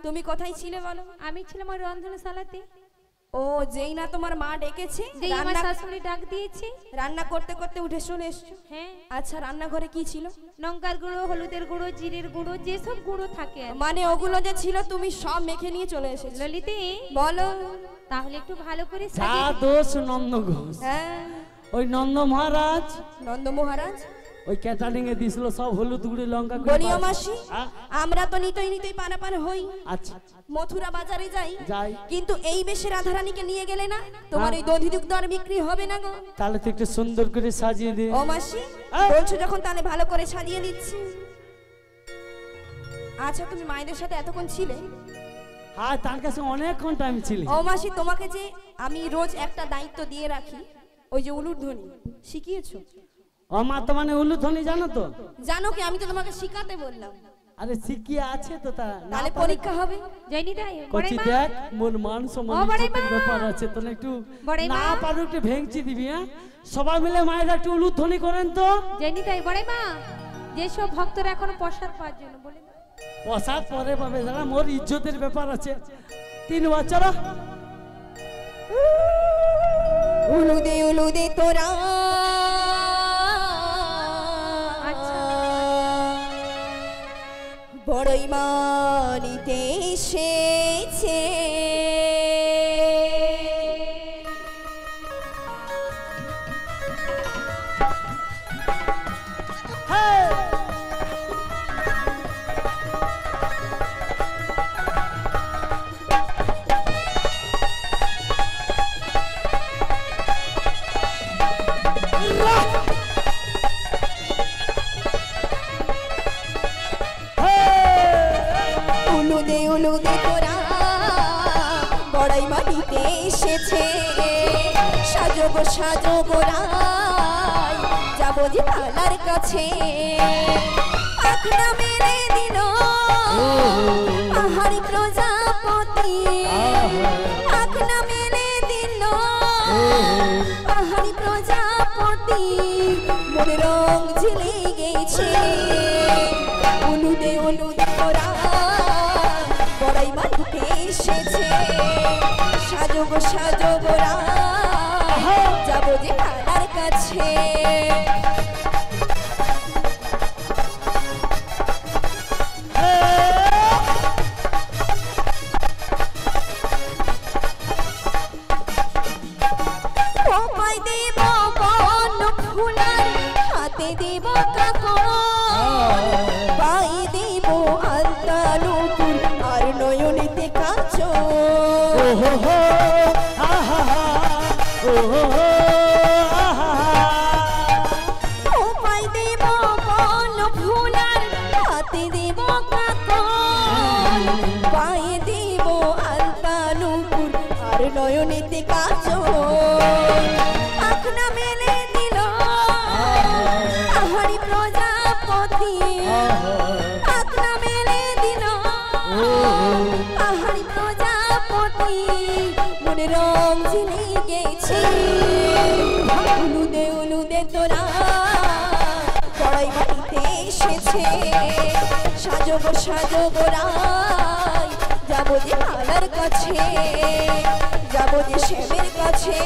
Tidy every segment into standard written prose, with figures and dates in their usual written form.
তুমি কোথায় ছিলে বলো? আমি ছিলাম ওই রন্ধনশালাতে। ও যেই না তোমার মা ডেকেছে, যেই আমার শাশুড়ি ডাক দিয়েছে, রান্না করতে করতে উঠে চলে এসছো? হ্যাঁ। আচ্ছা রান্নাঘরে কি ছিল? লঙ্কার গুঁড়ো, হলুদের গুঁড়ো, জিরের গুঁড়ো, যেসব গুঁড়ো থাকে। মানে ওগুলো যে ছিল তুমি সব মেখে নিয়ে চলে এসেছো? ললিতে বলো। তাহলে একটু ভালো করে যা দোষ নন্দ ঘোষ। হ্যাঁ ওই নন্দ মহারাজ, নন্দ মহারাজ ওই ক্যাটারিং এ দিছিল সব হলুদ গুঁড়ি লঙ্কা গুঁড়ি। বলিও মাসি আমরা তো নিতই পারাপার হই। আচ্ছা মথুরা বাজারে যাই, কিন্তু এই বেশে রাধারানীকে নিয়ে গেলে না তোমার ওই দধি দুগ্ধ আর বিক্রি হবে না গো। তাহলে তো একটু সুন্দর করে সাজিয়ে দে। ও মাসি বলছো যখন তাহলে ভালো করে সাজিয়ে দিচ্ছি। আচ্ছা তুমি মায়েদের সাথে এতক্ষণ ছিলে? হ্যাঁ তার কাছে অনেকক্ষণ টাইম ছিল। ও মাসি তোমাকে যে আমি রোজ একটা দায়িত্ব দিয়ে রাখি, ওই যে উলুধ্বনি শিখিয়েছো? ও মা তো মানে উলুধ্বনি জানো তো? জানো কি, আমি তো তোমাকে শিখাতে বললাম। আরে শিখিয়ে আছে তো, তাহলে পরীক্ষা হবে। জানি তাই কচি দেখ মোর মান সম্মান ব্যাপার আছে, তো একটু না পারো একটু ভেঙচি দিবি। হ্যাঁ সবাই মিলে মায়েরা একটু উলুধ্বনি করেন তো। জানি তাই বড় মা, যেসব ভক্তরা এখন প্রসাদ পাওয়ার জন্য বলে প্রসাদ পরে পাবে, যারা মোর ইজ্জতের ব্যাপার আছে। 3 বছর উলুদে তোরা বড়ই মানিতে এসেছে, উলুদে তোরা বড়াই মাটিতে এসেছে, সাজো গো রাই যাবো যে তালার কাছে। আখনা মেরে দিল পাহাড়ি প্রজাপতি, আখনা মেরে দিল পাহাড়ি প্রজাপতি, মনে রং ঝিলে গেছে। উলুদে তোরা বড়াই মাটিতে এসেছে, সাজো গো রাই যাবো যে তালার কাছে। কোপাই দেব বন ফুলার, হাতে দেব কাকর, পাই দেব আলতালুকুর আর নয়নেতে কাজল। কোপাই দেব বন ফুলার, হাতে দেব কাকর, পাই দেব আলতালুকুর আর নয়নেতে কাজল। আখনা মেলে দিল পাহাড়ি প্রজাপতি, আখনা মেলে দিল পাহাড়ি প্রজাপতি, মনে রং ঝিলে গেছে। উলুদে তোরা বড়াই মাটিতে এসেছে, সাজো গো রাই যাবো যে তালার কাছে, যাবো যে শ্যামের কাছে,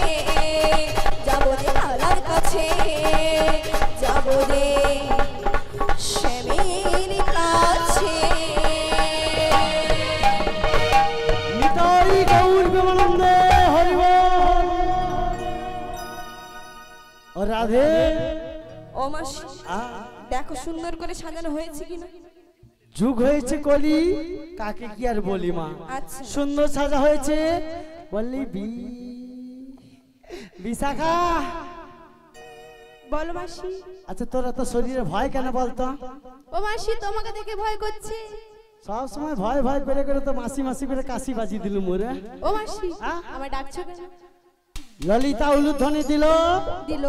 যাবো যে তালার কাছে, যাবো যে শ্যামের কাছে। নিতাই গৌর প্রেমানন্দে হরি বল। ও রাধে। ও মাসি দেখো সুন্দর করে সাজানো হয়েছে কিনা। যুগ হয়েছে কলি, কাকে কি আর বলি মা। আচ্ছা সুন্দর সাজা হয়েছে বললি বিশাখা। বলো মাসি। আচ্ছা তোরা তো শরীরে ভয় কেন বলতো? ও মাসি তোমাকে দেখে ভয় করছে। সব সময় ভয় ভয় করে করে তো মাসি মাসি করে কাশি বাজি দিল মোরে। ও মাসি আমায় ডাকছো কেন? ললিতা উলুধ্বনি দিল দিল।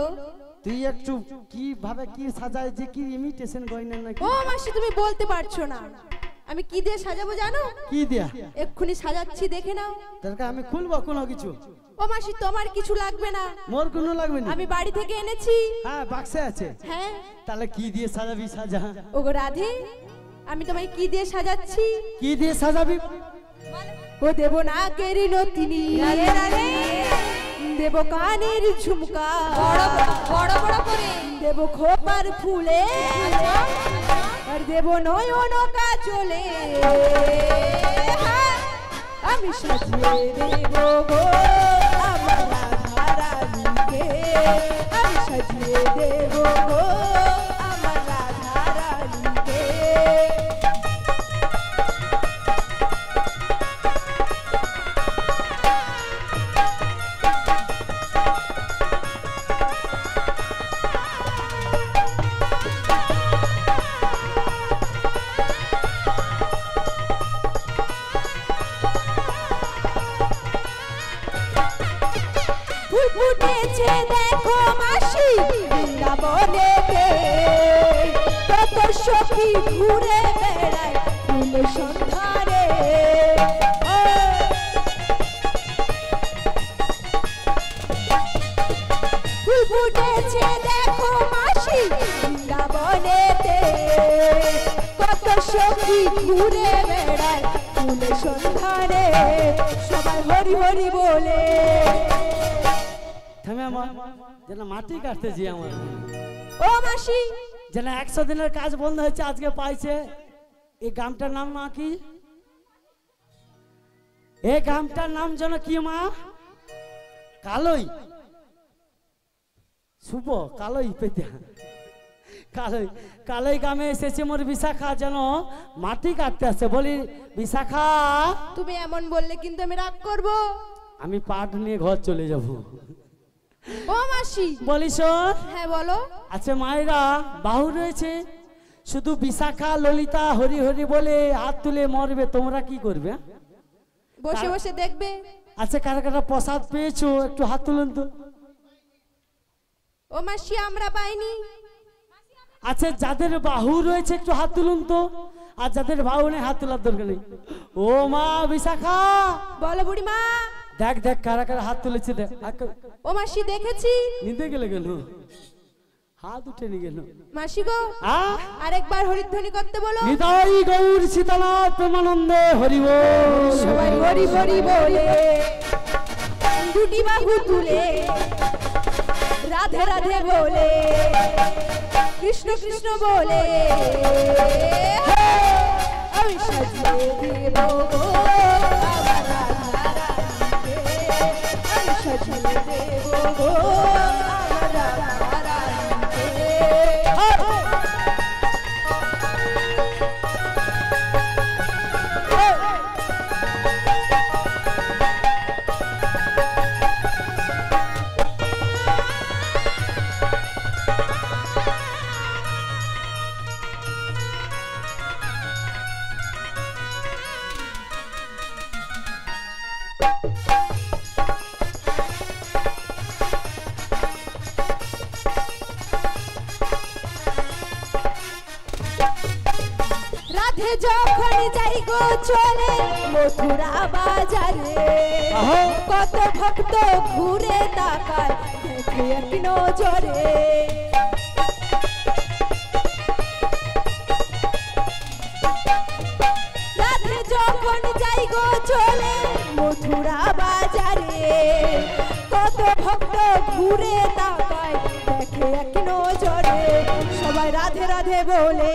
তুই একটু কি ভাবে কি সাজায় যে কি ইমিটেশন গয়না নাকি? ও মাসি তুমি বলতে পারছো না আমি কি দিয়ে সাজাবো জানো? কি দিয়া? এক্ষুনি সাজাচ্ছি দেখে নাও। দরকার আমি খুলবো কোনো কিছু? ও মাসি তোমার কিছু লাগবে না। মোর কোনো লাগবে না। আমি বাড়ি থেকে এনেছি। হ্যাঁ বাক্সে আছে। হ্যাঁ তাহলে কি দিয়ে সাজাবি সাজা। ওগো রাধে আমি তোমায় কি দিয়ে সাজাচ্ছি? কি দিয়ে সাজাবি? ও দেব নাকের নতিনি, দেব কানের ঝুমকা বড় বড় বড় করে, দেব খোপার ফুলে, আর দেব নয়ন কাজলে। আমি সাজিয়ে দেব গো আমার রাধা রানীকে, আমি সাজিয়ে দেব গো আমার রাধা রানীকে। ফুটেছে দেখো মাসি বৃন্দাবনেতে, কত সখী ঘুরে বেড়ায় ফুল সন্ধানে। ফুল ফুটেছে দেখো মাসি বৃন্দাবনেতে, কত সখী ঘুরে বেড়ায় ফুল সন্ধানে। সবাই হরি হরি বলে। থামে আমার যেন মাটি কাটতেছি আমার। ও মাসি যেন 100 দিনের কাজ বন্ধ হয়েছে আজকে পাইছে। এই গ্রামটার নাম মা কি? এই গ্রামটার নাম যেন কি মা? কালই। শুভ কালই পেতে কালই কালই গ্রামে এসেছে মোর বিশাখা যেন মাটি কাটতে আসে। বলি বিশাখা তুমি এমন বললে কিন্তু আমি রাগ করব। আমি পাট নিয়ে ঘর চলে যাব। ও মাসি বলিস? হ্যাঁ বলো। আচ্ছা মায়েরা বাহু রয়েছে শুধু বিশাখা ললিতা হরি হরি বলে হাত তুলে মরবে, তোমরা কি করবে? বসে বসে দেখবে। আচ্ছা কারা কারা প্রসাদ পেয়েছো একটু হাত তুলুন তো। ও মাসি আমরা পাইনি। আচ্ছা যাদের বাহু রয়েছে একটু হাত তুলুন তো, আর যাদের বাহু নেই হাত তোলার দরকার নেই। ও মা বিশাখা বলো বুড়িমা। দেখ দেখ কারা কারা হাত তুলেছে দেখ। ও মাসি দেখেছি। নিতে গেলে গেল হাত উঠে নিয়ে গেল। মাসি গো আরেকবার হরিধ্বনি করতে বলো। নিতাই গৌর সীতানাথ প্রেমানন্দে হরি বল। সবাই হরি হরি বলে দুটি বাহু তুলে রাধে রাধে বলে কৃষ্ণ কৃষ্ণ বলে আমি সাজিয়ে দেব গো আমার রাধা রানীকে, আমি সাজিয়ে দেব গো আমার রাধা রানীকে। রাধে যখন যাই গো চলে মথুরা বাজারে, কত ভক্ত ঘুরে তাকায় দেখে এক নজরে। রাধে যখন যাই গো চলে মথুরা বাজারে, কত ভক্ত ঘুরে তাকায় দেখে এক নজরে। সবাই রাধে রাধে বলে।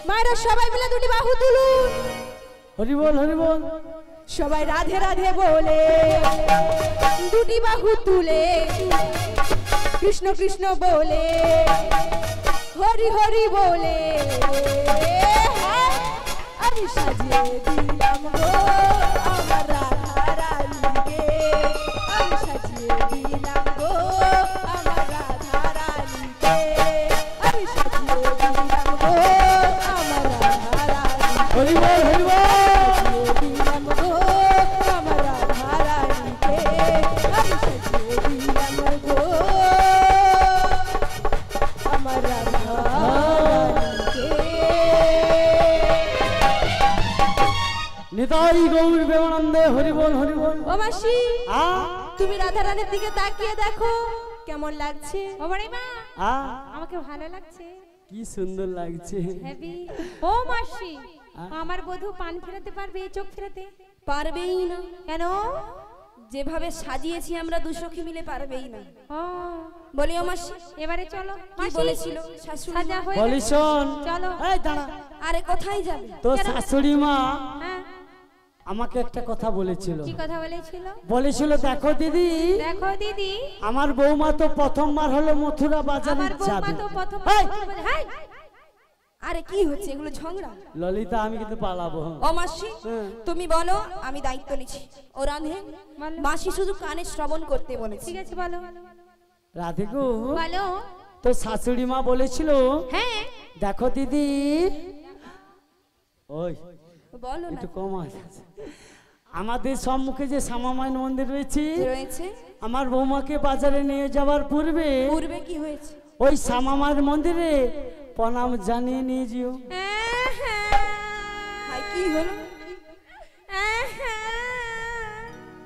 মায়েরা সবাই মিলে দুটি বাহু তুলুন। হরি বল হরি বল। সবাই রাধে রাধে বলে দুটি বাহু তুলে কৃষ্ণ কৃষ্ণ বলে হরি হরি বলে আমি সাজিয়ে দিলাম গো আমার রাধা রানীকে, আমি সাজিয়ে দিলাম গো আমার রাধা রানীকে, আমি সাজিয়ে দিলাম গো আমার রাধা রানীকে। নিতাই গৌর প্রেমানন্দে হরি বল হরি বল। ও মাসি আ তুমি রাধা রানীর দিকে তাকিয়ে দেখো কেমন লাগছে। ও বড়াই মা আ আমাকে ভালো লাগছে, কি সুন্দর লাগছে। হেভি। ও মাসি আমার বধূ পান ফেরাতে পারবে, চোখ ফেরাতে পারবেই না। কেন? যেভাবে সাজিয়েছি আমরা দুসখী মিলে পারবেই না। ও বলি ও মাসি এবারে চলো। কি মাসি বলেছিল শাশুড়ি সাজা মা? হয়ে বলি গেছে। শোন, চলো। এই দাঁড়া, আরে কোথায় যাবে? তো শাশুড়ি মা হ্যাঁ আমাকে একটা কথা বলেছিল। কি কথা বলেছিল? বলেছিল দেখো দিদি, দেখো দিদি আমার বৌমা তো প্রথমবার হলো মথুরা বাজারে আমার বৌমা যাবে। তো প্রথম এই, হাই আরে কি হচ্ছে এগুলো ঝগড়া? ললিতা আমি কিন্তু পালাবো। ও মাসি হ্যাঁ। তুমি বলো, আমি দায়িত্ব নিচ্ছি। ও রাধে বলো। মাসি শুধু কানে শ্রবণ করতে বলেছে। ঠিক আছে বলো রাধিকু, বলো। তো শাশুড়ি মা বলেছিল হ্যাঁ দেখো দিদি, ওই বলো না। একটু কম আছে, আমাদের সম্মুখে যে শ্যামামায়ের মন্দির রয়েছে, রয়েছে আমার বৌমাকে বাজারে নিয়ে যাওয়ার পূর্বে পূর্বে কি হয়েছে? ওই শ্যামামায়ের মন্দিরে প্রণাম জানিয়ে নিয়ে যেও। হাই কি হলো?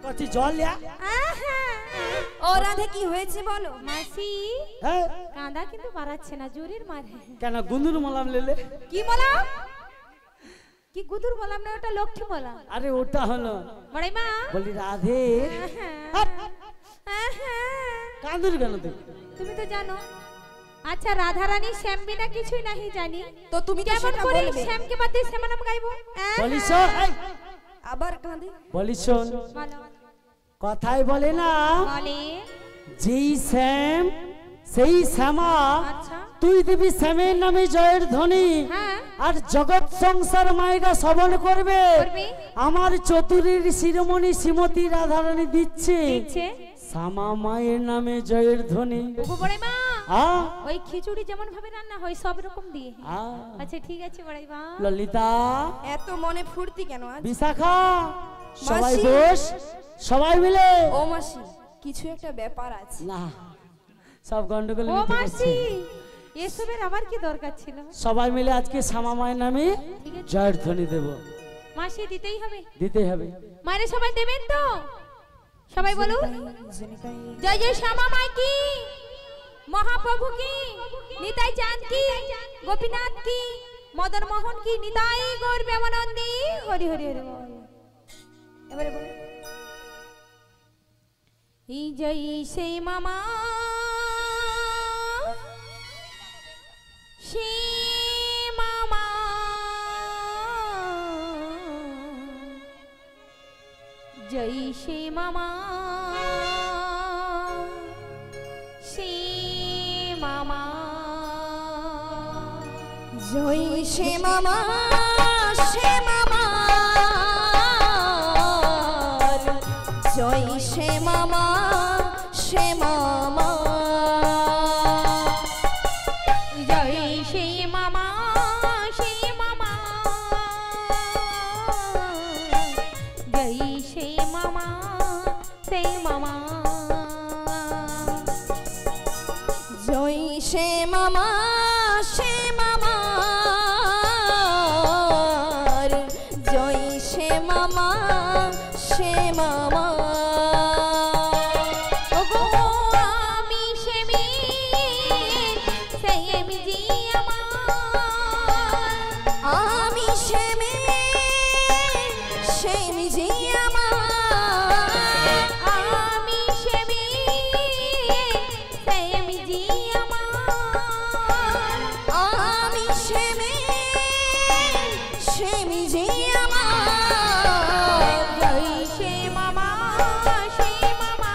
কচি জল লিয়া। ও রাধে কি হয়েছে বলো? মাসি হ্যাঁ, কাঁদা কিন্তু বাড়াচ্ছে না, জোরের মারে। কেন গুন্দুর মলাম লেলে? কি বলাম? কি গুদুর বলাম না, ওটা লক্ষ্মী বলাম। আরে ওটা হলো বড়াই মা বলি রাধে, হাট, কাঁদুর কেন তুই? তুমি তো জানো। আচ্ছা রাধারানী শ্যাম বিনা কিছুই নাহি জানি, তো তুমি তো কেমন সেটা করে বলবে। শ্যামকে বাদ দিয়ে শ্যামা নাম গাইবো? বলি শোন, এই, আবার কাঁদে? বলি শোন, বলো। কথাই বলে না বলে যেই শ্যাম সেই শ্যামা, আচ্ছা তুই দিবি শ্যামের নামে জয়ের ধ্বনি, হ্যাঁ আর জগৎ সংসার মায়েরা শ্রবণ করবে করবে। আমার চতুরীর শিরোমণি শ্রীমতী রাধারানী দিচ্ছে দিচ্ছে শ্যামা মায়ের নামে জয়ের ধ্বনি। ওগো বড়াই মা আ ওই খিচুড়ি যেমন ভাবে রান্না হয় সব রকম দিয়ে। আ আচ্ছা ঠিক আছে বড়াই মা। ললিতা, এত মনে ফুর্তি কেন আজ? বিশাখা, সবাই মাসি। বস, সবাই মিলে। ও মাসি কিছু একটা ব্যাপার আছে। না, সব গন্ডগোল ও মিটে মাসি গেছে। এসবের আবার কি দরকার ছিল? সবাই মিলে আজকে শ্যামা মায়ের নামে ঠিক আছে জয়ের ধ্বনি দেব, মাসি দিতেই হবে। দিতে হবে। মায়ের সবাই দেবেন তো? সবাই বলুন জয় জয় শ্যামা মাই কি, মহাপ্রভু কি, নিতাই চাঁদ কি, গোপীনাথ কি, মদন মোহন কি, নিতাই গৌর প্রেমানন্দে হরি হরি হরি বল। এবারে বল এই জয় সে মামা সে মামা জয় সে মামা সে মামা জয় সে মামা সে মামা, জয় সে মামা সে মামা, জয় সে মামা সে মামা জয় সে মামা সে মামা জয় সে মামা সে মামা, জয় সে মামা সে মামা। ওগো আমি সেমি সেমি জি আমার, আমি সেমি সেমি জি আমার, আমি সেমি সেমি জি আমার, আমি সেমি সেমি জি আমার। জয় সে মামা সে মামা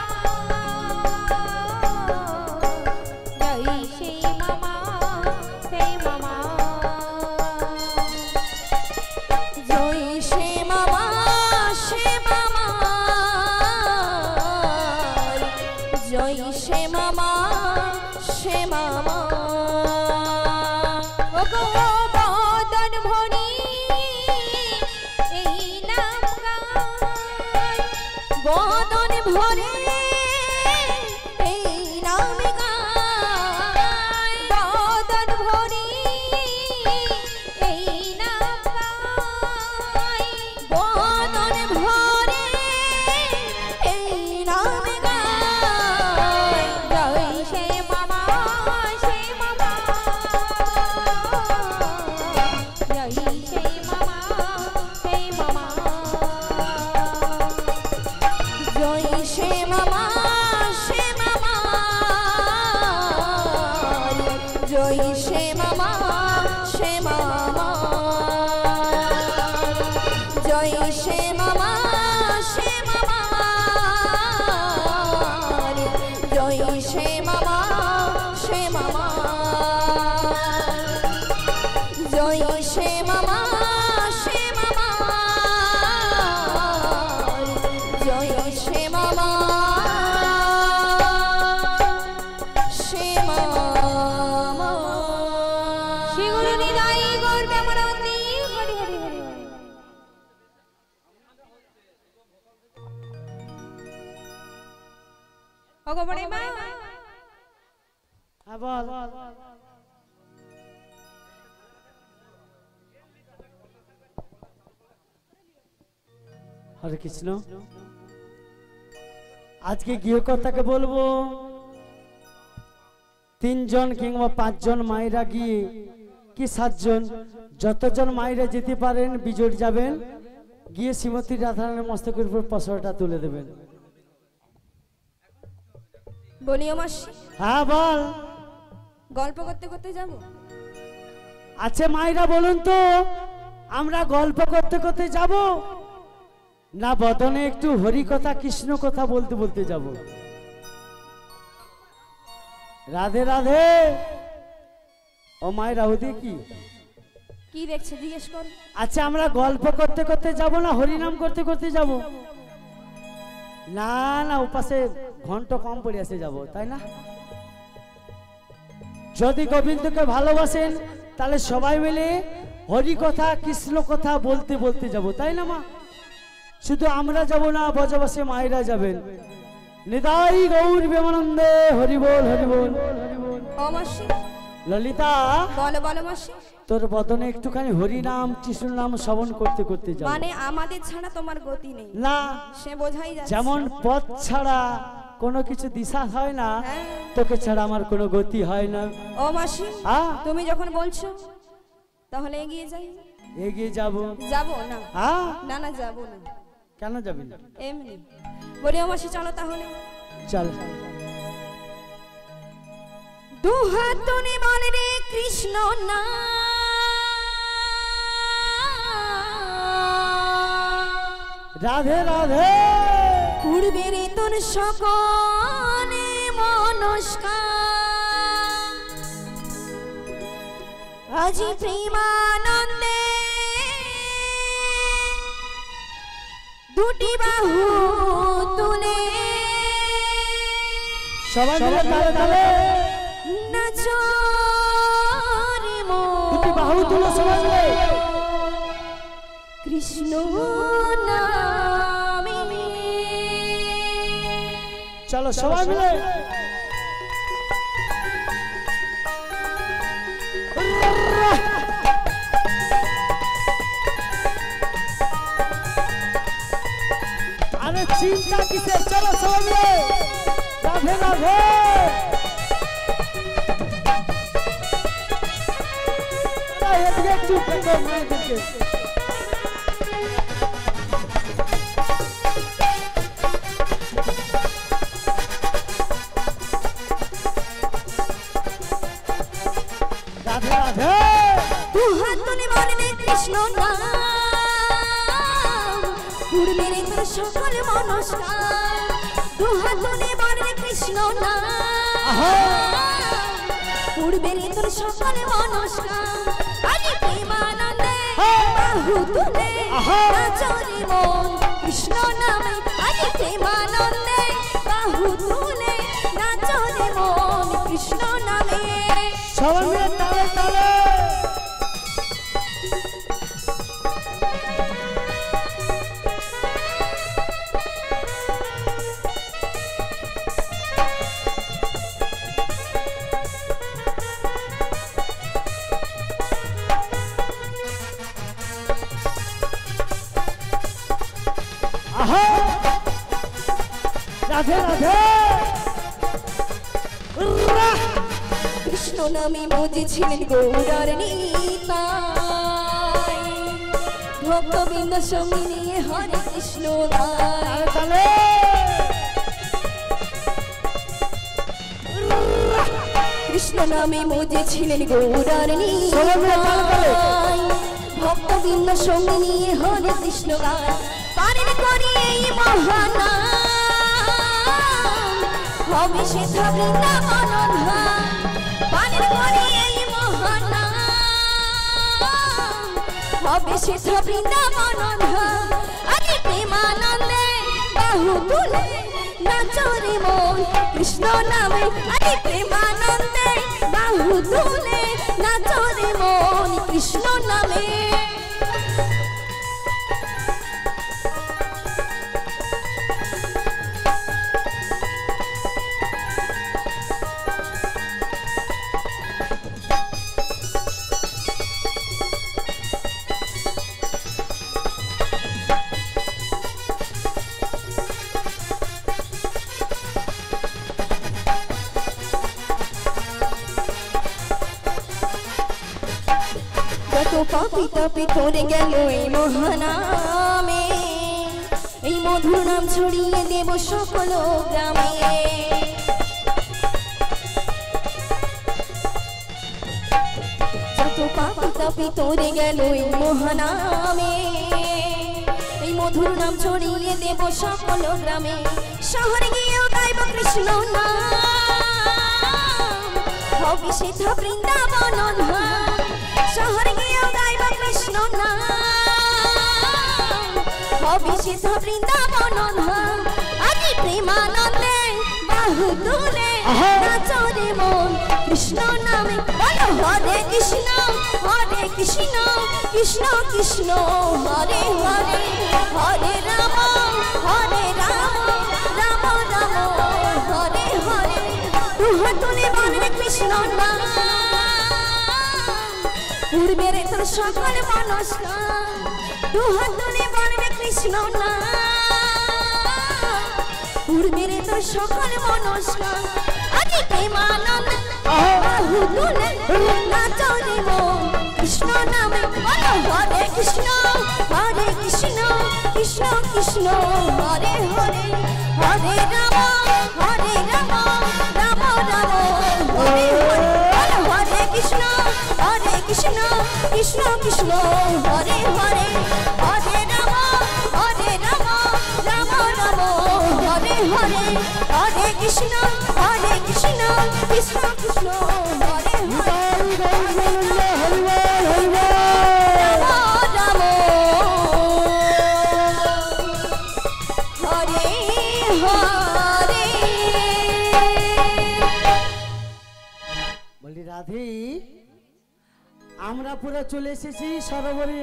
জয় সে মামা সে মামা জয় সে মামা সে মামা, জয় সে মামা সে মামা। ওগো বদন ভরি এই নাম গায়, বদন ভরে এই নাম গায়, বদন ভরি এই নাম গায়, বদন ওগো বড় মা বল। হরে কৃষ্ণ। আজকে গৃহকর্তাকে বলবো 3 জন কিংবা 5 জন মায়েরা গিয়ে কি 7 জন যতজন মায়েরা যেতে পারেন বিজয় যাবেন, গিয়ে শ্রীমতী রাধারানীর মস্তকের উপর পশরাটা তুলে দেবেন। বলিও মাসি। হ্যাঁ বল। গল্প করতে করতে যাব। আচ্ছা মায়েরা বলুন তো, আমরা গল্প করতে করতে যাব না বদনে একটু হরি কথা কৃষ্ণ কথা বলতে বলতে যাব? রাধে রাধে। ও মায়েরা ওদি কি কি দেখছে জিজ্ঞেস কর। আচ্ছা আমরা গল্প করতে করতে যাব না হরিনাম করতে করতে যাব? না না, উপাসে ঘন্টা কম পড়ে আসে যাব, তাই না? যদি গোবিন্দকে ভালোবাসেন তাহলে সবাই মিলে হরি কথা কৃষ্ণ কথা বলতে বলতে যাব, তাই না মা? শুধু আমরা যাব না, ব্রজবাসী মায়েরা যাবেন। নিতাই গৌর প্রেমানন্দে হরি বল হরি বল। ও মাসি। ললিতা বলো বলো মাসি। তোর বদনে একটুখানি হরি নাম কৃষ্ণ নাম শ্রবণ করতে করতে যাব। মানে আমাদের ছাড়া তোমার গতি নেই না, সে বোঝাই যাচ্ছে। যেমন পথ ছাড়া কোনো কিছু দিশা হয় না, তোকে ছাড়া আমার কোনো গতি হয় না। ও মাসি তুমি যখন বলছো তাহলে এগিয়ে যাই। এগিয়ে যাব। যাব না। না না যাব না। কেন যাবি না? এমনি বলি। ও মাসি চলো তাহলে। চল। দুহাত তুলে বলে রে কৃষ্ণ না, রাধে রাধে। পূর্বের তোর সকলে মনস্কার, আজি প্রেমানন্দে দুটি বাহু তুলে সবাই মিলে তালে তালে নাচো রে মন। দুটি বাহু তুলে সবাই মিলে কৃষ্ণ নামে। চলো সবাই মিলে। আরে চিন্তা কিসের, চলো সবাই মিলে। রাধে রাধে। একটু মায়েদেরকে রাধে রাধে। দুহাত তুলে বলে রে কৃষ্ণ নাম, পূর্বের তোর সকল মনস্কার। দুহাত তুলে বলে রে কৃষ্ণ নাম, পূর্বের তোর সকল মনস্কার। আজি প্রেমানন্দে বাহু তুলে নাচো রে মন কৃষ্ণ নামে। আজি প্রেমানন্দে বাহু তুলে নাচো রে মন কৃষ্ণ নামে। সবাই মিলে তালে তালে। রাধে রাধে। কৃষ্ণ নামে বুঝেছিলেন গৌরার নিতাই, ভক্তবৃন্দ সঙ্গে নিয়ে হরে কৃষ্ণ গায়। কৃষ্ণ নামে বুঝেছিলেন গৌরার নিতাই, ভক্তবৃন্দ সঙ্গে নিয়ে হরে কৃষ্ণ গায়। পারেন করি এই মহানাম, হবে সেথা বৃন্দাবন ধাম। পারেন করি এই মহানাম, হবে সেথা বৃন্দাবন ধাম। আরে প্রেমানন্দে বাহু তুলে নাচো রে মন কৃষ্ণ নামে। আরে প্রেমানন্দে বাহু তুলে নাচো রে মন কৃষ্ণ নামে। পাপি তাপি করে গেল এই মহানামে, এই মধুর নাম ছড়িয়ে দেব সকল গ্রামে। যত পাপি তাপি করে গেল এই মহানামে, এই মধুর নাম ছড়িয়ে দেব সকল গ্রামে। শহরে গিয়েও গাইব কৃষ্ণ নাম, হবে সেথা বৃন্দাবন ধাম। শহরে গিয়েও গাইব কৃষ্ণ নাম, হবে সেথা বৃন্দাবন ধাম। আগে প্রেমানন্দে বাহু তুলে নাচরে মন কৃষ্ণ নামে। বলো হরে কৃষ্ণ কৃষ্ণ কৃষ্ণ হরে হরে, হরে রাম রাম রাম হরে হরে। দুহাত তুলে বলবে কৃষ্ণ নাম, পূর্বের তোর সকল মনস্কার। দুহাত তুলে বলবে কৃষ্ণ নাম, পূর্বের তোর সকল মনস্কার। আগে প্রেমানন্দ বাহু তুলে নাচরে মন কৃষ্ণ নামে। বলো হরে কৃষ্ণ কৃষ্ণ কৃষ্ণ হরে হরে, হরে রাম রাম রাম হরে হরে। বলো হরে কৃষ্ণ কৃষ্ণ কৃষ্ণ হরে হরে, হরে রাম রাম রাম হরে হরে। হরে কৃষ্ণ কৃষ্ণ কৃষ্ণ হরে হরে, বলি রাধে, আমরা পুরো চলে এসেছি সরোবরে।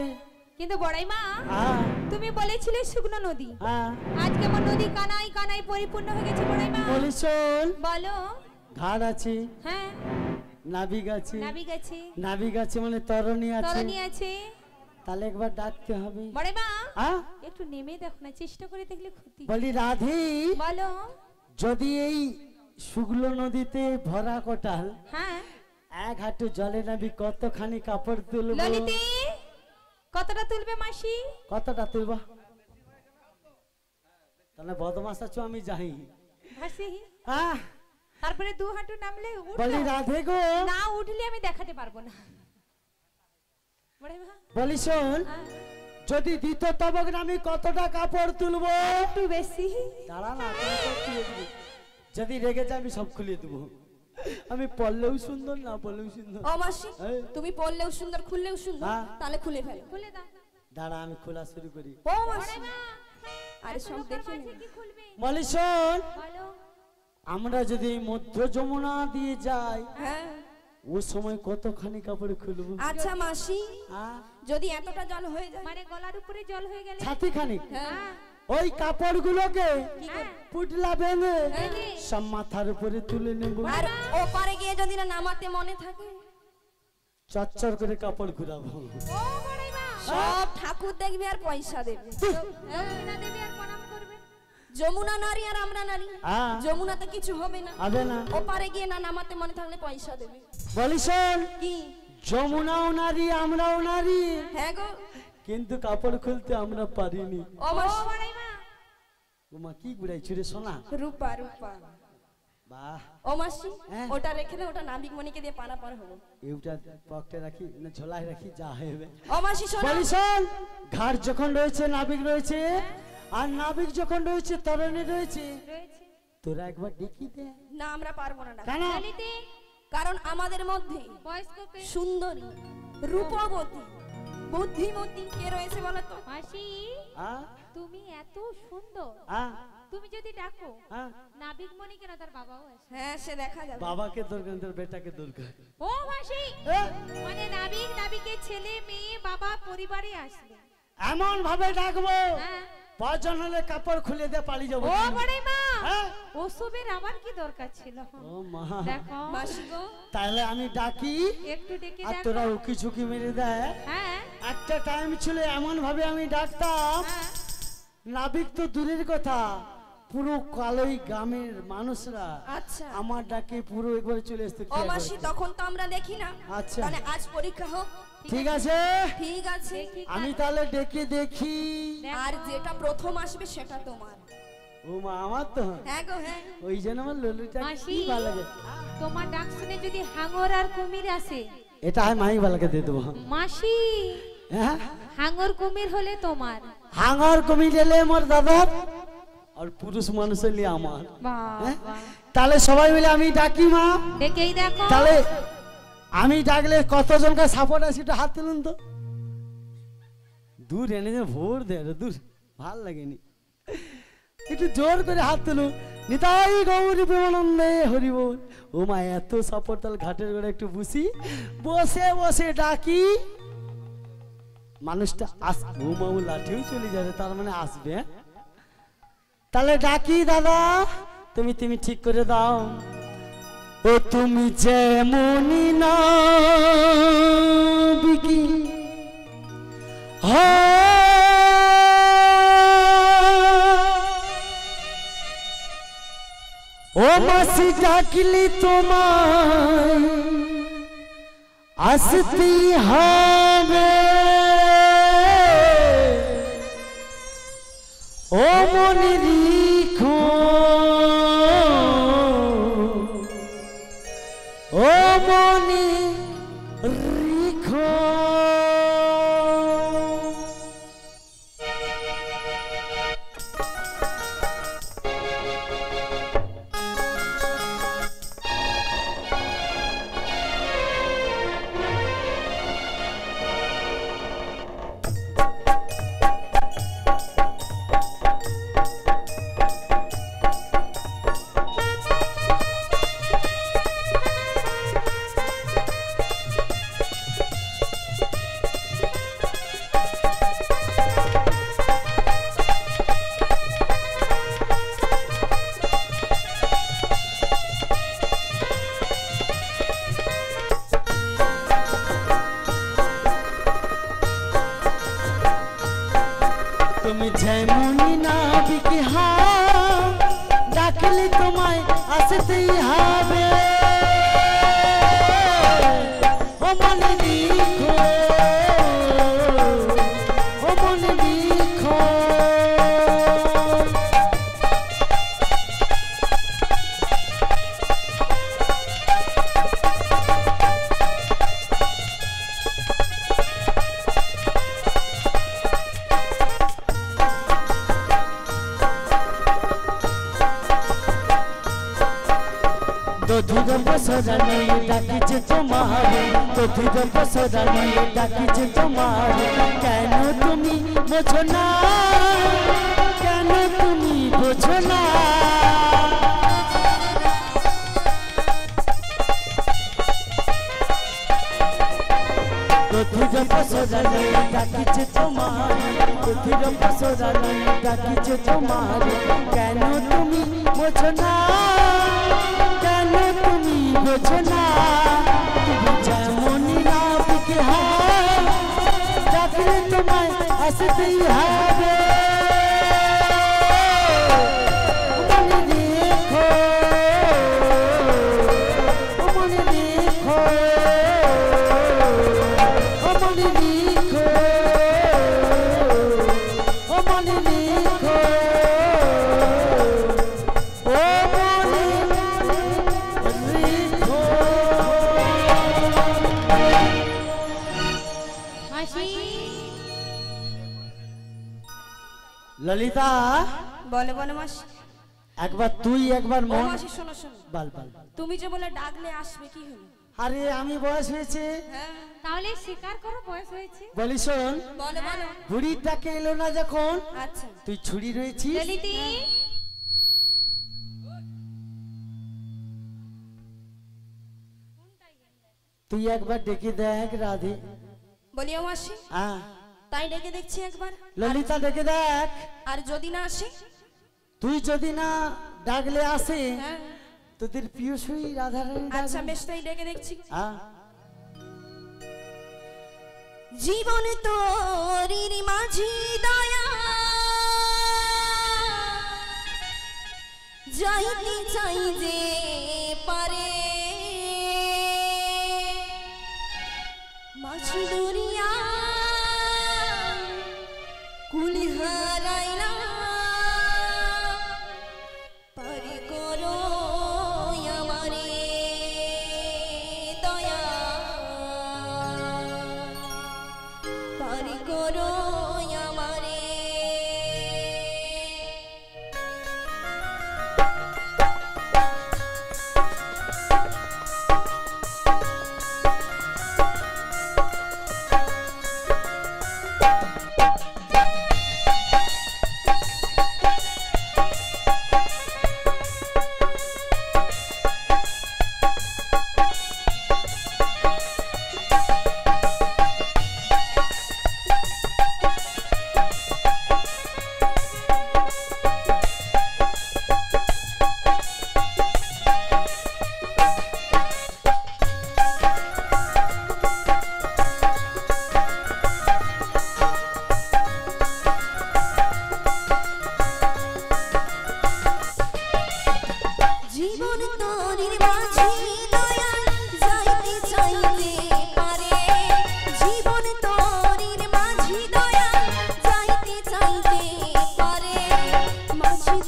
কিন্তু বড়াই মা, হ্যাঁ তুমি বলেছিলে শুকনো নদী, হ্যাঁ আজকে আমার নদী কানাই কানাই পরিপূর্ণ হয়ে গেছে বড়াই মা। বলি শোন, বলো। ঘাট আছে, হ্যাঁ নাবিক আছে, নাবিক আছে মানে তরণী আছে, তরণী আছে। তাহলে একবার ডাকতে হবে। বড়াই মা হ্যাঁ একটু নেমে দেখো না, চেষ্টা করে দেখলে ক্ষতি। বলি রাধে, বলো। যদি এই শুকনো নদীতে ভরা কোটাল হ্যাঁ এক হাঁটু জলে নাবি কতখানি কাপড় তুলবো? ললিতে কতটা তুলবে মাসি? কতটা তুলবো? তাহলে বদমাস আছো, আমি যাই। ভাসি হ্যাঁ তারপরে দু হাঁটু নামলে বলি রাধে গো, না উঠলে আমি দেখাতে পারবো না। বড়াই মা বলি শোন, হ্যাঁ, যদি দিত তবক আমি কতটা কাপড় তুলবো? একটু বেশি। দাঁড়া না, তুমি সব খুলে দিবি। যদি রেগে যায় আমি সব খুলে দেবো। আমি পড়লেও সুন্দর, না পড়লেও সুন্দর। ও মাসি, তুমি পড়লেও সুন্দর খুললেও সুন্দর, হ্যাঁ। তাহলে খুলে ফেলো। খুলে দাও। দাঁড়া আমি খোলা শুরু করি। ও মাসি, আরে সব দেখে নে। কি খুলবে? বলি শোন, বলো। আমরা যদি মধ্য যমুনা দিয়ে যাই, হ্যাঁ ও সময় কতখানি কাপড় খুলবো? আচ্ছা মাসি, হ্যাঁ যদি এতটা জল হয়ে যায়, মানে গলার উপরে জল হয়ে গেলে ছাতি খানি হ্যাঁ ওই কাপড়গুলোকে পুটলা বেঁধে বেঁধে সব মাথার উপরে তুলে নেব, আর ওপারে গিয়ে যদি না নামাতে মনে থাকে, চচ্চর করে কাপড় ঘুরাবো। ও বড়াই মা সব ঠাকুর দেখবে আর পয়সা দেবে। যমুনা দেবী আর প্রণাম করবে। যমুনা নারী আর আমরা নারী, হ্যাঁ যমুনাতে কিছু হবে না। হবে না। ওপারে গিয়ে না নামাতে মনে থাকলে পয়সা দেবে। বলি শোন, কি? যমুনাও নারী আমরাও নারী, হ্যাঁ গো, কিন্তু কাপড় খুলতে আমরা পারিনি। ও মাসি, বড়াই মা ওমা কি গুড়াইছি রে সোনা। রূপা রূপা। বাহ, ও মাসি, হ্যাঁ। ওটা রেখে দে, ওটা নাবিক মণিকে দিয়ে পানা পার হবো। এইটা পকেটে রাখি না ঝোলায় রাখি, যা হবে। ও মাসি শোনো, বলি শোন, ঘাট যখন রয়েছে নাবিক রয়েছে, আর নাবিক যখন রয়েছে তরণী রয়েছে, রয়েছে। তোরা একবার ডেকে দে। না আমরা পারবো না ডাকতে। কেন? ললিতে কারণ আমাদের মধ্যে বয়স্ক কে? সুন্দরী, রূপবতী, বুদ্ধিমতী কে রয়েছে বলো তো? মাসি হ্যাঁ তুমি এত সুন্দর, হ্যাঁ তুমি যদি ডাকো হ্যাঁ, নাবিক মনি কেন, তার বাবাও আছে। হ্যাঁ সে দেখা যাবে। বাবাকে দরকার, তোর বেটাকে দরকার। ও মাসি এ, মানে নাবিক নাবিকের ছেলে মেয়ে বাবা পরিবারে আসবে। এমন ভাবে ডাকবো, হ্যাঁ। প্রয়োজন হলে কাপড় খুলে দিয়ে পালিয়ে যাবো। ও বড়াই মা হ্যাঁ? ওসবের আমার কি দরকার ছিল? ও মা, দেখো মাসি গো, তাহলে আমি ডাকি একটু ডেকে আর দেখো। তোরা উকি ঝুঁকি মেরে দেয়। হ্যাঁ একটা টাইম ছিল এমন ভাবে আমি ডাকতাম, হ্যাঁ নাবিক তো দূরের কথা, পুরো কালোই গ্রামের মানুষরা আচ্ছা। আমার ডাকে পুরো একবার চলে আসতো। ও মাসি তখন তো আমরা দেখি না, আচ্ছা। মানে আজ পরীক্ষা হোক, ঠিক আছে ঠিক আছে আমি তাহলে ডেকে দেখি। আর যেটা প্রথম আসবে সেটা তোমার। ও মা আমার তো হ্যাঁ গো হ্যাঁ। ওই জন্য আমার ললুটা মাসি কি ভালো লাগে। তোমার ডাক শুনে যদি হাঙর আর কুমির আসে, এটা আমি মাই ভালোকে দিয়ে দেবো। মাসি হ্যাঁ হাঙর কুমির হলে তোমার, হাঙর কুমির এলে আমার দাদার, আর পুরুষ মানুষ এলে আমার। হ্যাঁ? তাহলে সবাই মিলে আমি ডাকি মা। ডেকেই দেখো। তাহলে আমি ডাকলে কতজনকে সাপোর্ট আছে একটু হাত তুলুন তো। দূর এনে যে ভোর দেয় দূর ভাল লাগেনি, একটু জোর করে হাত তুলুন। নিতাই গৌরী প্রেমানন্দে হরি বল। ও মা এত সাপোর্ট, তাহলে ঘাটের গোড়ে একটু বসি, বসে বসে ডাকি মানুষটা আসবে। ও মা ও লাঠিও চলে যাবে, তার মানে আসবে। হ্যাঁ? তাহলে ডাকি দাদা, তুমি ঠিক করে দাও। ও তুমি যেমনি না বিকি ও মাসি ডাকলি তোমায় আসতে হবে। ও মনে রেখো, ও মনে রেখো। তুমি যেমনি না বিকি ডাকলে তোমায় আসতেই হবে। ও মনে রেখো, ও মনে রেখো। দধির বসরানি ডাকিছে তোমারে, দধির বসরানি ডাকিছে তোমারে। কেন তুমি বোঝো না, কেন তুমি বোঝো না। দধির বসরানি ডাকিছে তোমারে, দধির বসরানি ডাকিছে তোমারে। কেন তুমি বোঝো না, কেন তুমি বোঝো না। তুমি যেমনি না বিকে ডাকলে তোমায় আসতেই হবে। মনে রেখো, মনে রেখো, মনে রেখো, মনে রেখো। ললিতা বলে বলে মাসি। একবার তুই একবার ও মন মাসি শোনো শোনো, বল বল। তুমি যে বলে ডাকলে আসবে কি হলো? আরে আমি বয়স হয়েছে, হ্যাঁ তাহলে স্বীকার করো বয়স হয়েছে। বলি শোন, বলে বলো। বুড়ির ডাকে এলো না যখন, আচ্ছা তুই ছুরি রয়েছিস। ললিতি তুই একবার ডেকে দেখ রাধে। বলিও মাসি, হ্যাঁ তাই ডেকে দেখছি একবার। ললিতা ডেকে দেখ। আর যদি না আসে? তুই যদি না ডাকলে আসে, হ্যাঁ তোদের প্রিয় সুই রাধারানী। আচ্ছা বেশ, তাই ডেকে দেখছি। হ্যাঁ জীবন তোরির মাঝি দয়া যাইতে চাই যে পারে মাঝি দূরে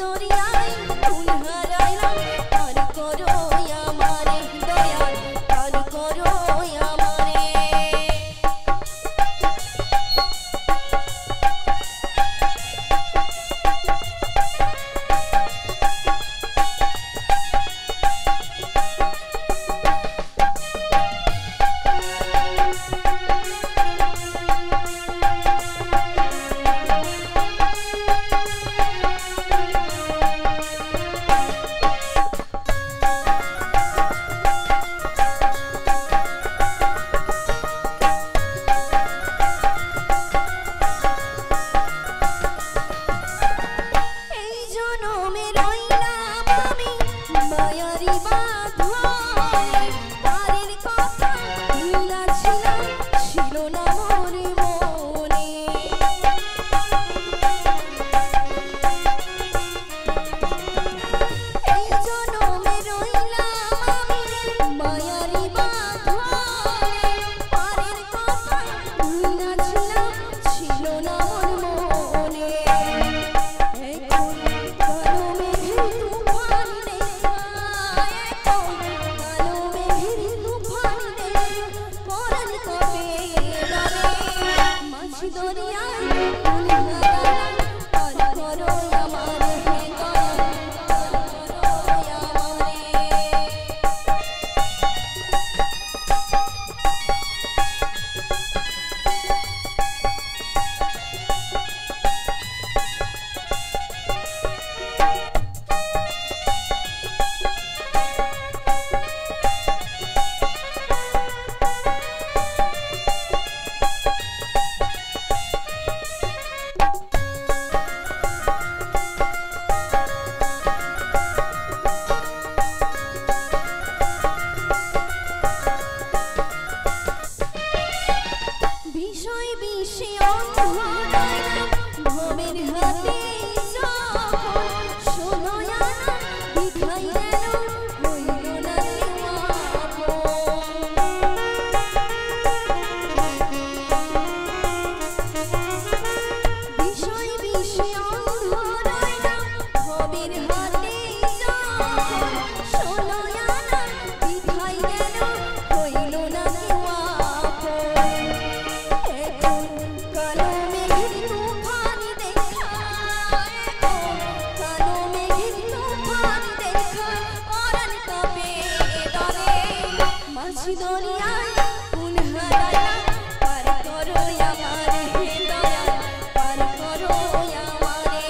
দরিয়ায় ফুল হারাইলাম পার করো আমারে দয়াল পার করো আমারে এই জনমে রইলাম আমি মায়ারি বাঁধনে পারের কথা ভুলাছিলাম ছিল না মনে মনে এই জনমে রইলাম আমি মায়ারি বাঁধনে পারের কথা ভুলাছিলাম ছিল না মনে এখন কালো মেঘের তুফান দেখা এখন কালো মেঘের তুফান দেখা পরাণ কবে ডরে মাঝি দরিয়ায় ফুল হারালাম পার করো আমারে হে দয়াল পার করো আমারে বিষয় বিষে অন্ধ রইলাম ভবের হাতে যখন শোনো না বিধাই গেল হইল না রে বিষয় বিষে অন্ধ রইলাম ভবের হাতে যখন শোনো না বিধাই গেল হইল না রে এখন কালো মেঘের তুফান দেখা এখন কালো মেঘের তুফান দেখা পরাণ কাঁপে ডরে মাঝি দরিয়ায় ফুল হারাইলাম পার করো আমারে হে দয়াল পার করো আমারে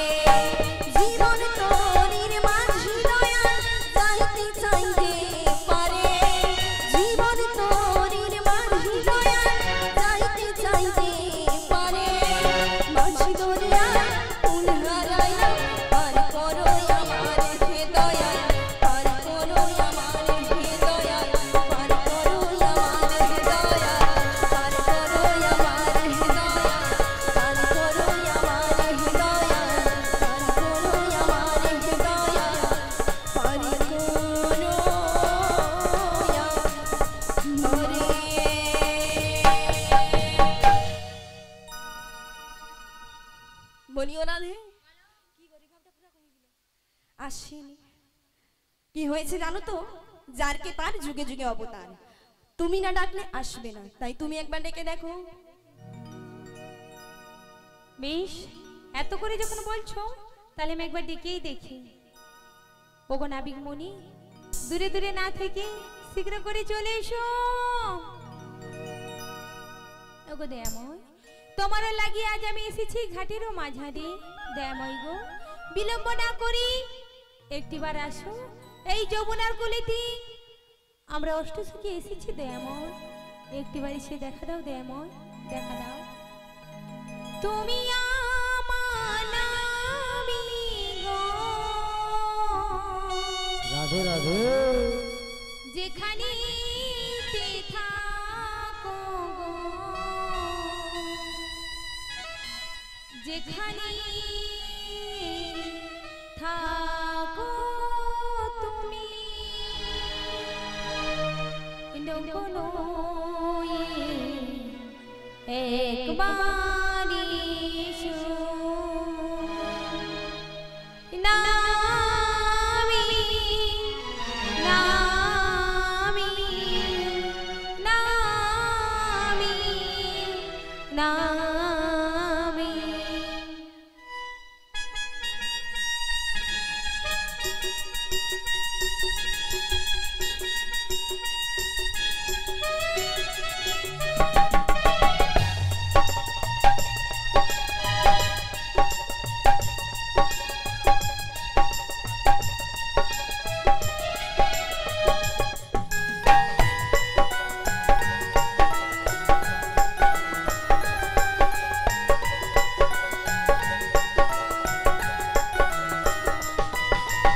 জীবন তোরির মাঝি দয়াল চাইতে চাইতে পারে জীবন তোরির মাঝি দয়াল চাইতে চাইতে পারে মাঝি দরিয়ায় ফুল হারাইলাম পার করো আমারে হে দয়াল পার করো আমারে হে দয়াল পার করো আমারে হে দয়াল পার করো আমারে হে দয়াল পার করো আমারে হে দয়াল পার করো আমারে হে দয়াল পার করো বলিও না রে আসেনি কি হয়েছে জানো তো যারকে তার যুগে যুগে অবতার তুমি না ডাকলে আসবে না তাই তুমি একবার ডেকে দেখো বেশ এত করে যখন বলছো তাহলে আমি একবার ডেকেই দেখি ওগো নাবিক মনি দূরে দূরে না থেকে শীঘ্র করে চলে এসো ওগো দয়াময় তোমার লাগিয়ে আজ আমি এসেছি ঘাটেরও মাঝারে দয়াময় গো বিলম্ব না করি একটিবার আসো এই যমুনার কুলিতে আমরা অষ্টসখী এসেছি দয়াময় একটিবার এসে দেখা দাও দয়াময় দেখা দাও তুমি আমার নামি গো রাধে রাধে যেখানে থাকো গো যেখানে থাকো তুমি একবার না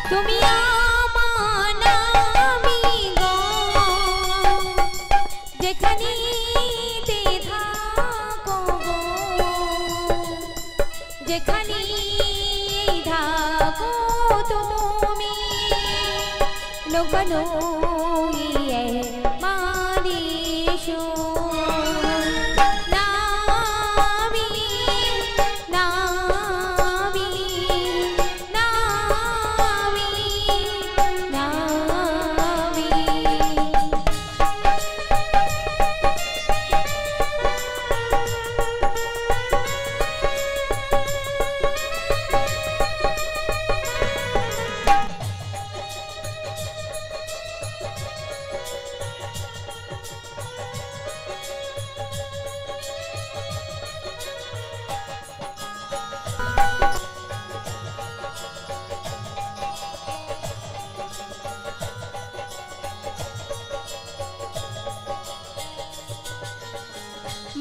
তুমি আমার নামি গো যেখানে থাকো গো যেখানে থাকো তুমি নগনো ইয়ে মারিসো নামি নামি নামি নামি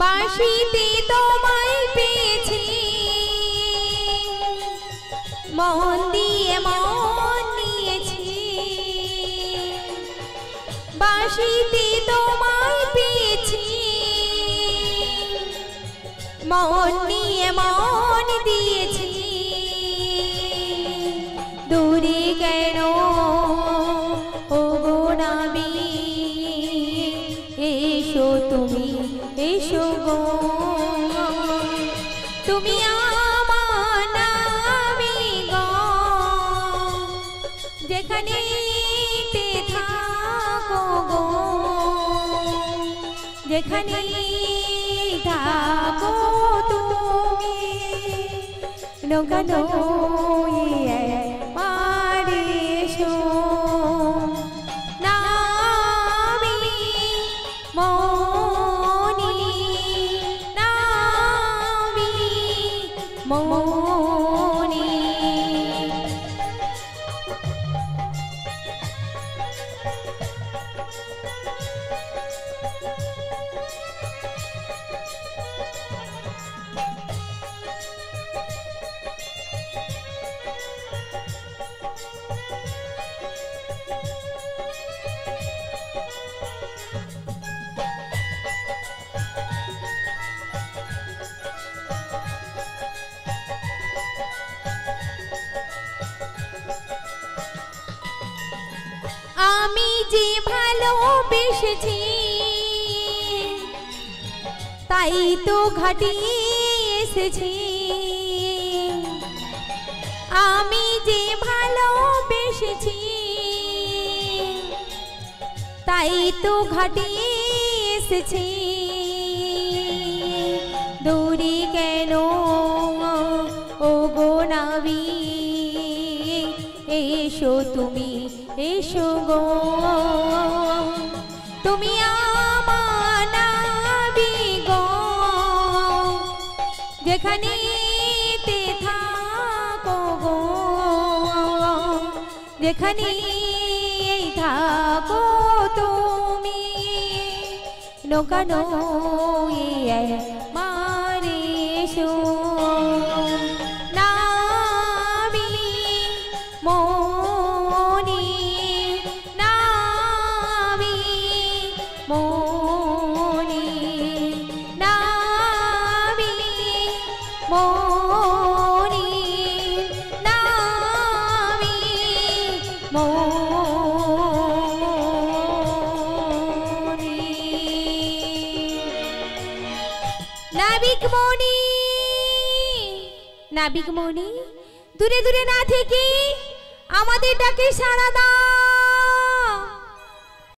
বাঁশিতে তোমায় পেয়েছি মন দিয়ে মন নিয়েছি বাঁশিতে তোমায় পেয়েছি মন নিয়ে মন দিয়েছি দূরে কেন ও গো নাবি এসো তুমি এসো গো তুমি আমার নামি গো যেখানে থাকো গো যেখানে থাকো তুমি নগনো ইয়ে মারিসো নামি মনি নামি মনি আমি যে ভালোবেসেছি তাই তো ঘাটে এসেছি আমি যে ভালোবেসেছি তাই তো ঘাটে এসেছি দূরে কেন ও গো নাবি এসো তুমি এসো গো তুমি আমার নাবি গো যেখানে থাকো গো যেখানে থাকো তুমি নৌকানো মারিসো নাবি মনি নাবি মনি নাবি মনি নাবি মনি নাবিক মনি নাবিক মনি দূরে দূরে না থেকে আমাদের ডাকে সাড়া দাও